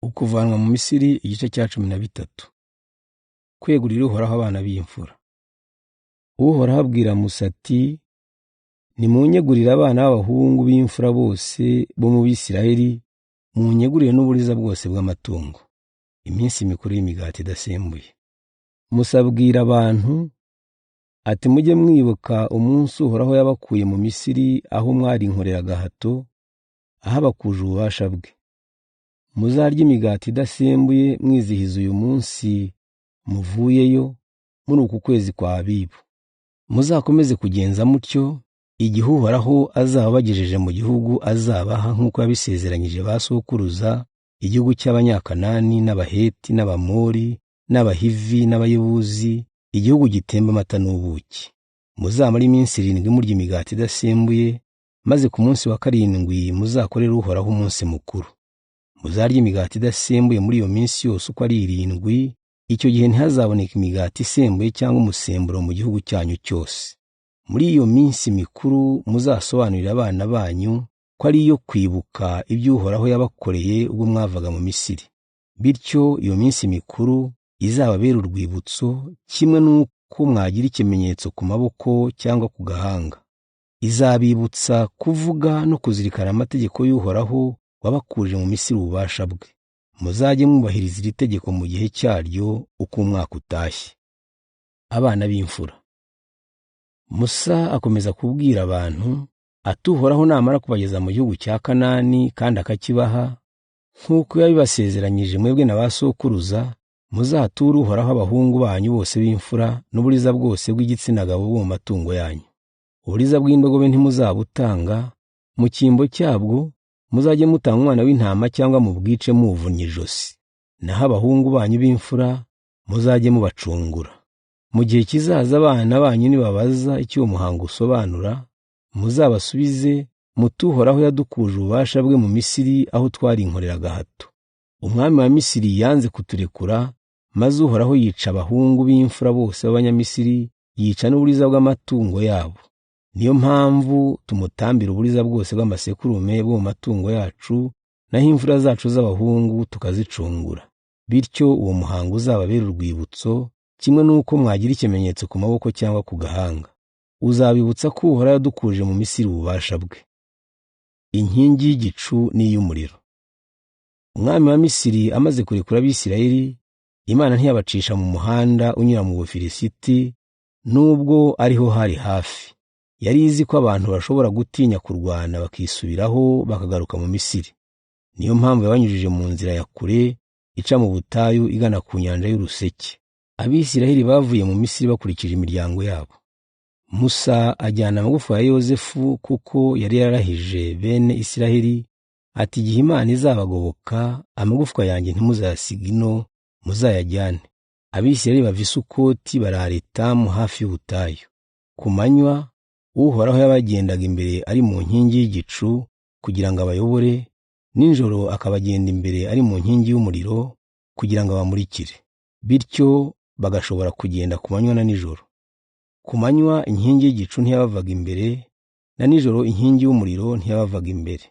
Ukuvanwa mu Misiri igice cya 13. Kwegurira Uhoraho abana b'imfura. Uhoraho abwira Musa ati, nimunyegurire abana b'abahungu b'imfura bose bo mu Bisirayeli, munyegurire n'uburiza bwose bw'amatungo. Iminsi mikuru y'imigati idasembuye. Musa abwira abantu ati, mujye mwibuka umunsi Uhoraho yabakuye mu Misiri, aho mwari inkorera gahato, aho abakuje ububasha bwe. Muzarya imigati idasembuye mwizihiza uyu munsi muvuyeyo muri uku kwezi kwa Abibu. Muzakomeze kugenza mutyo igihe Uhoraho azaba bagejeje mu gihugu azabaha, nk'uko yabisezeranyije ba sokuruza, igihugu cy'Abanyakanani n'Abaheti n'Abamori n'Abahivi n'Abayebuzi, igihugu gitemba amata n'ubuki. Muzamara iminsi 7 murya imigati idasembuye, maze ku munsi wa 7 muzakorera Uhoraho umunsi mukuru. Muzarya imigati idasembuye muri iyo minsi yose uko ari 7. Icyo gihe ntihazaboneka imigati isembuye cyangwa umusemburo mu gihugu cyanyu cyose. Muri iyo minsi mikuru muzasobanurira abana banyu ko ari iyo kwibuka ibyo Uhoraho yabakoreye ubwo mwavaga mu Misiri. Bityo iyo minsi mikuru izababera urwibutso, kimwe n'uko mwagira ikimenyetso ku maboko cyangwa ku gahanga. Izabibutsa kuvuga no kuzirikana amategeko y'Uhoraho wabakuje mu Misiri ububasha bwe. Muzajye mwubahiriza iri tegeko mu gihe cyaryo uko umwaka utashye. Abana b'imfura. Musa akomeza kubwira abantu ati, Uhoraho namara kubageza mu gihugu cya Kanani kandi akakibaha, nk'uko yabibasezeranyije mwebwe na ba sokuruza, muzature Uhoraho abahungu banyu bose b'imfura n'uburiza bwose bw'igitsina gabo bwo mu matungo yanyu. Uburiza bw'indogobe ntimuzabutanga, mu cyimbo cyabwo muzajye mutanga umwana w'intama cyangwa mu bwice muvunnye ijosi. Naho abahungu banyu b'imfura muzajye mubacungura. Mu gihe kizaza abana banyu nibabaza icyo uwo muhango usobanura, muzabasubize muti, Uhoraho yadukuje ububasha bwe mu Misiri, aho twari inkorera gahato. Umwami wa Misiri yanze kuturekura, maze Uhoraho yica abahungu b'imfura bose b'Abanyamisiri, yica n'uburiza bw'amatungo yabo. Niyo mpamvu tumutambira uburiza bwose bw'amasekurume bwo mu matungo yacu, naho imfura zacu z'abahungu tukazicungura. Bityo uwo muhango uzababera urwibutso, kimwe n'uko mwagira ikimenyetso ku maboko cyangwa ku gahanga. Uzabibutsa ko Uhoraho yadukuje mu Misiri ububasha bwe. Inkingi y'igicu n'iy'umuriro. Umwami wa Misiri amaze kurekura Abisirayeli, Imana ntiyabacisha mu muhanda unyura mu Bufilisiti, nubwo ariho hari hafi. Yari izi ko abantu bashobora gutinya kurwana bakisubiraho bakagaruka mu Misiri. Niyo mpamvu yabanyujije mu nzira ya kure ica mu butayu igana ku nyanja y'Uruseke. Abisirayeli bavuye mu Misiri bakurikije imiryango yabo. Musa ajyana amagufa ya Yozefu, kuko yari yarahije bene Isirayeli ati, igihe Imana izabagoboka, amagufwa yanjye ntimuzayasiga ino, muzayajyane. Abisirayeli bava i Sukoti barara Etamu hafi y'ubutayu. Ku manywa Uhoraho yabagendaga imbere ari mu nkingi y'igicu kugira ngo abayobore, ninjoro akabagenda imbere ari mu nkingi y'umuriro kugira ngo abamurikire. Bityo bagashobora kugenda ku manywa na nijoro. Ku manywa inkingi y'igicu ntiyabavaga imbere, na nijoro inkingi y'umuriro ntiyabavaga imbere.